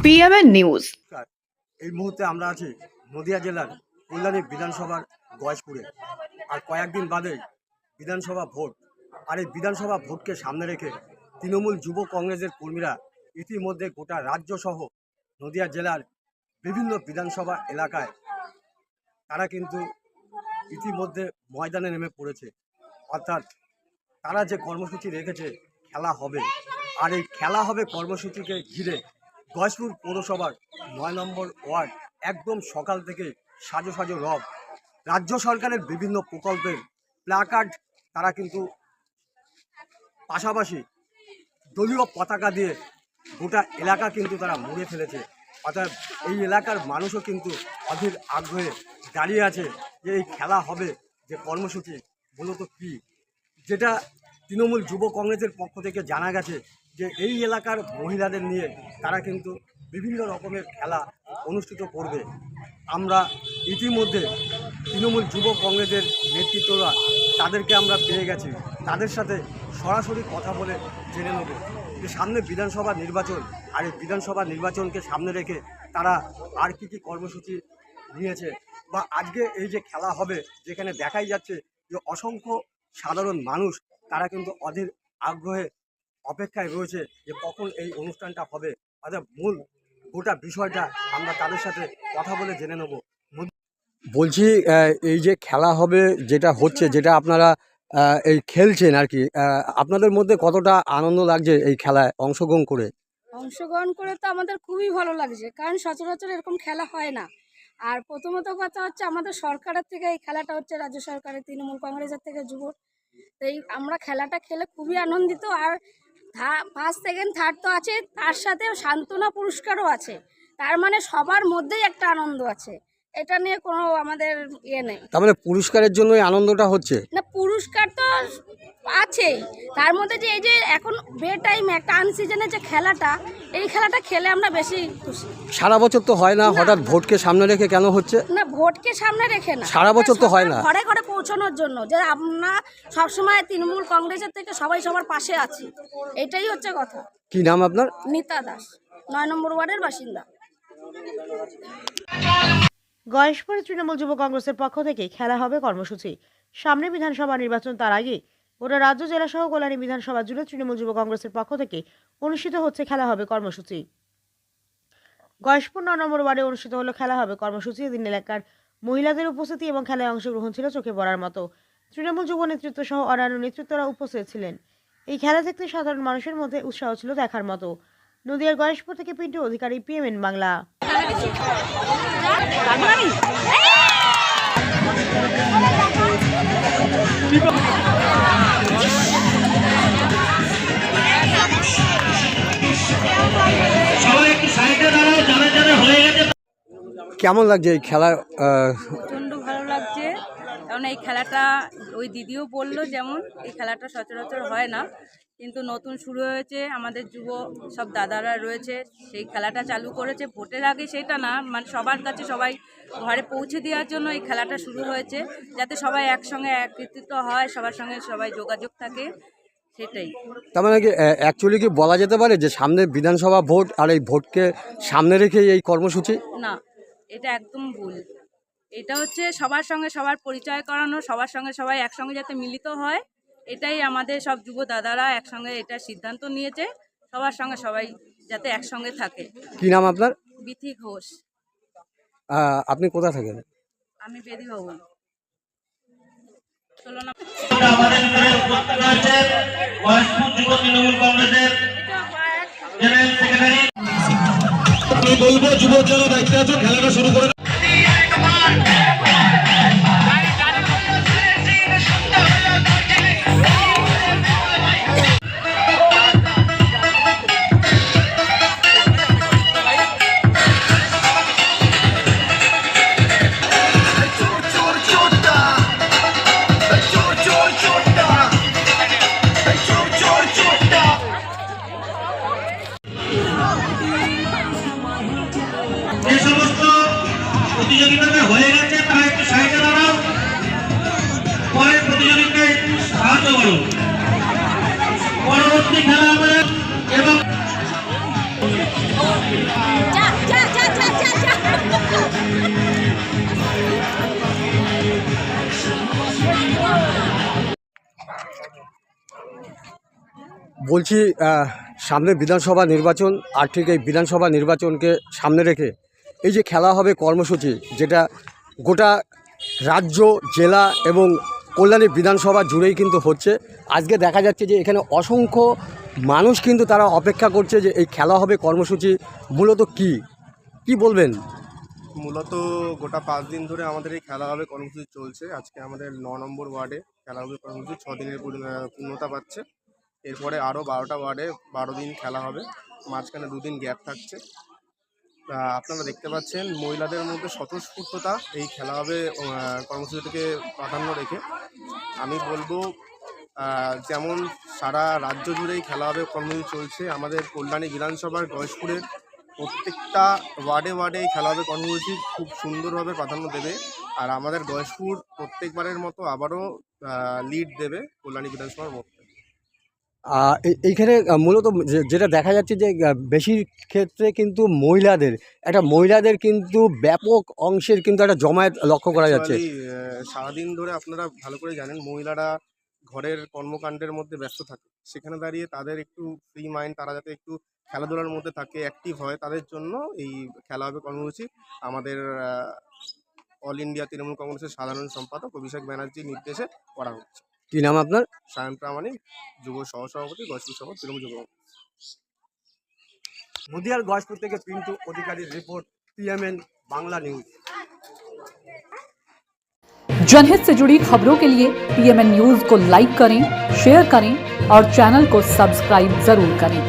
PMN news. এই মুহূর্তে আমরা আছি নদিয়া জেলার কল্যাণী বিধানসভার গয়েশপুরে। আর কয়েকদিন বাদে বিধানসভা ভোট। আর এই বিধানসভা ভোটকে সামনে রেখে তৃণমূল যুব কংগ্রেসের কর্মীরা ইতিমধ্যে গোটা রাজ্য সহ নদিয়া জেলার বিভিন্ন বিধানসভা এলাকায় তারা কিন্তু ইতিমধ্যে ময়দানে নেমে পড়েছে। অর্থাৎ তারা যে কর্মসূচি রেখেছে খেলা হবে, আর এই খেলা হবে কর্মসূচিকে ঘিরে গয়েশপুর পৌরসভার ৯ নম্বর ওয়ার্ড একদম সকাল থেকে সাজো সাজো রব। রাজ্য সরকারের বিভিন্ন প্রকল্পের প্ল্যাকার্ড তারা কিন্তু পাশাপাশি দলীয় পতাকা দিয়ে গোটা এলাকা কিন্তু তারা মুড়ে ফেলেছে। অর্থাৎ এই এলাকার মানুষও কিন্তু অধীর আগ্রহে দাঁড়িয়ে আছে যে এই খেলা হবে যে কর্মসূচি মূলত কী, যেটা তৃণমূল যুব কংগ্রেসের পক্ষ থেকে জানা গেছে যে এই এলাকার মহিলাদের নিয়ে তারা কিন্তু বিভিন্ন রকমের খেলা অনুষ্ঠিত করবে। আমরা ইতিমধ্যে তৃণমূল যুব কংগ্রেসের নেতৃত্বরা তাদেরকে আমরা পেয়ে গেছি, তাদের সাথে সরাসরি কথা বলে জেনে নেব যে সামনে বিধানসভা নির্বাচন, আর এই বিধানসভা নির্বাচনকে সামনে রেখে তারা আর কি কর্মসূচি নিয়েছে, বা আজকে এই যে খেলা হবে যেখানে দেখাই যাচ্ছে যে অসংখ্য সাধারণ মানুষ তারা কিন্তু অধীর আগ্রহে অপেক্ষায় রয়েছে যে কখন এই অনুষ্ঠানটা হবে। অর্থাৎ মূল গোটা বিষয়টা আমরা তাদের সাথে কথা বলে জেনে নেব। বলছি এই যে খেলা হবে যেটা হচ্ছে, যেটা আপনারা এই খেলছেন আর কি, আপনাদের মধ্যে কতটা আনন্দ লাগছে এই খেলায় অংশগ্রহণ করে? অংশগ্রহণ করে তো আমাদের খুবই ভালো লাগছে, কারণ সচরাচর এরকম খেলা হয় না। আর প্রথমত কথা হচ্ছে আমাদের সরকারের থেকে এই খেলাটা হচ্ছে রাজ্য সরকারের তৃণমূল কংগ্রেসের থেকে যুব, এই আমরা খেলাটা খেলে খুবই আনন্দিত। আর ফার্স্ট সেকেন্ড থার্ড তো আছে, তার সাথে সান্ত্বনা পুরস্কারও আছে, তার মানে সবার মধ্যেই একটা আনন্দ আছে, এটা নিয়ে কোনো আমাদের ইয়ে নেই। তার মানে পুরস্কারের জন্যই আনন্দটা হচ্ছে না, পুরস্কার তো আছেই, তার মধ্যে যে এই যে এখন বে টাইমে একটা আনসিজনে যে খেলাটা, এই খেলাটা খেলে আমরা বেশি খুশি। সারা বছর তো হয় না, হঠাৎ ভোটকে সামনে রেখে কেন হচ্ছে? না, ভোটকে সামনে রেখে না, সারা বছর তো হয় না, ঘরে ঘরে পৌঁছানোর জন্য যে আমরা সবসময় তৃণমূল কংগ্রেসের থেকে সবাই সবার পাশে আছি, এটাই হচ্ছে কথা। কি নাম আপনার? নিতা দাস, ৯ নম্বর ওয়ার্ডের বাসিন্দা। গয়েশপুরে তৃণমূল যুব কংগ্রেসের পক্ষ থেকে খেলা হবে কর্মসূচি। সামনে বিধানসভা নির্বাচন, তার আগে গোটা রাজ্য জেলা সহ কল্যাণী বিধানসভা জুড়ে তৃণমূল যুব কংগ্রেসের পক্ষ থেকে অনুষ্ঠিত হচ্ছে খেলা হবে কর্মসূচি। গয়েশপুর ৯ নম্বর ওয়ার্ডে অনুষ্ঠিত হলো খেলা হবে কর্মসূচি। এদিন এলাকার মহিলাদের উপস্থিতি এবং খেলায় অংশগ্রহণ ছিল চোখে পড়ার মতো। তৃণমূল যুব নেতৃত্ব সহ অন্যান্য নেতৃত্বরা উপস্থিত ছিলেন। এই খেলা দেখতে সাধারণ মানুষের মধ্যে উৎসাহ ছিল দেখার মতো। নদিয়ার গয়েশপুর থেকে পিন্টু অধিকারী, পিএমএন বাংলা। কেমন লাগছে এই খেলা? প্রচণ্ড ভালো লাগছে, কারণ এই খেলাটা ওই দিদিও বললো যেমন এই খেলাটা সচরাচর হয় না, কিন্তু নতুন শুরু হয়েছে, আমাদের যুব সব দাদারা রয়েছে, সেই খেলাটা চালু করেছে ভোটের আগে, সেটা না মানে সবার কাছে সবাই ঘরে পৌঁছে দেওয়ার জন্য এই খেলাটা শুরু হয়েছে, যাতে সবাই একসঙ্গে একত্রিত হয়, সবার সঙ্গে সবাই যোগাযোগ থাকে, সেটাই। তার মানে কি অ্যাকচুয়ালি কি বলা যেতে পারে যে সামনে বিধানসভা ভোট, আর এই ভোটকে সামনে রেখে এই কর্মসূচি? না, এটা একদম ভুল। এটা হচ্ছে সবার সঙ্গে সবার পরিচয় করানো, সবার সঙ্গে সবাই একসঙ্গে যাতে মিলিত হয়, এটাই আমাদের সব যুব দাদারা একসঙ্গে এটা সিদ্ধান্ত নিয়েছে, সবার সঙ্গে সবাই যাতে একসঙ্গে থাকে। কি নাম আপনার? বিথি ঘোষ। আপনি কোথা থাকেন? আমি বেদি ভবন। বলবো যুবক যারা দায়িত্বে আছো খেলাটা শুরু করে। বলছি সামনে বিধানসভা নির্বাচন, আর ঠিক এই বিধানসভা নির্বাচনকে সামনে রেখে এই যে খেলা হবে কর্মসূচি, যেটা গোটা রাজ্য, জেলা এবং কল্যাণী বিধানসভা জুড়েই কিন্তু হচ্ছে। আজকে দেখা যাচ্ছে যে এখানে অসংখ্য মানুষ কিন্তু তারা অপেক্ষা করছে যে এই খেলা হবে কর্মসূচি মূলত কি বলবেন? মূলত গোটা 5 দিন ধরে আমাদের এই খেলা হবে কর্মসূচি চলছে। আজকে আমাদের 9 নম্বর ওয়ার্ডে খেলা হবে কর্মসূচি 6 দিনের পূর্ণতা পাচ্ছে। এরপরে আরও 12টা ওয়ার্ডে 12 দিন খেলা হবে, মাঝখানে 2 দিন গ্যাপ থাকছে। আপনারা দেখতে পাচ্ছেন মহিলাদের মধ্যে স্বতঃস্ফূর্ততা এই খেলা হবে কর্মসূচিটিকে প্রাধান্য রেখে। আমি বলবো যেমন সারা রাজ্য জুড়েই খেলা হবে কর্মসূচি চলছে, আমাদের কল্যাণী বিধানসভার গয়েশপুরের প্রত্যেকটা ওয়ার্ডে ওয়ার্ডে এই খেলা হবে কর্মসূচি খুব সুন্দরভাবে প্রাধান্য দেবে। আর আমাদের গয়েশপুর প্রত্যেকবারের মতো আবারও লিড দেবে কল্যাণী বিধানসভার মধ্যে। এইখানে মূলত যেটা দেখা যাচ্ছে যে বেশি ক্ষেত্রে কিন্তু মহিলাদের কিন্তু ব্যাপক অংশের কিন্তু একটা জমায়েত লক্ষ্য করা যাচ্ছে। সারাদিন ধরে আপনারা ভালো করে জানেন মহিলারা ঘরের কর্মকাণ্ডের মধ্যে ব্যস্ত থাকে, সেখানে দাঁড়িয়ে তাদের একটু ফ্রি মাইন্ড, তারা যাতে একটু খেলাধুলার মধ্যে থাকে, অ্যাক্টিভ হয়, তাদের জন্য এই খেলা হবে কর্মসূচি আমাদের অল ইন্ডিয়া তৃণমূল কংগ্রেসের সাধারণ সম্পাদক অভিষেক ব্যানার্জির নির্দেশে করা হচ্ছে। কী নাম আপনার? সায়ন প্রামাণিক, যুব সহসভাপতি, গয়েশপুর শহর তৃণমূল যুব কংগ্রেস। নদিয়ার গয়েশপুর থেকে পিন্টু অধিকারীর রিপোর্ট, PMN বাংলা নিউজ। जनहित से जुड़ी खबरों के लिए PMN न्यूज को लाइक करें, शेयर करें और चैनल को सब्सक्राइब जरूर करें।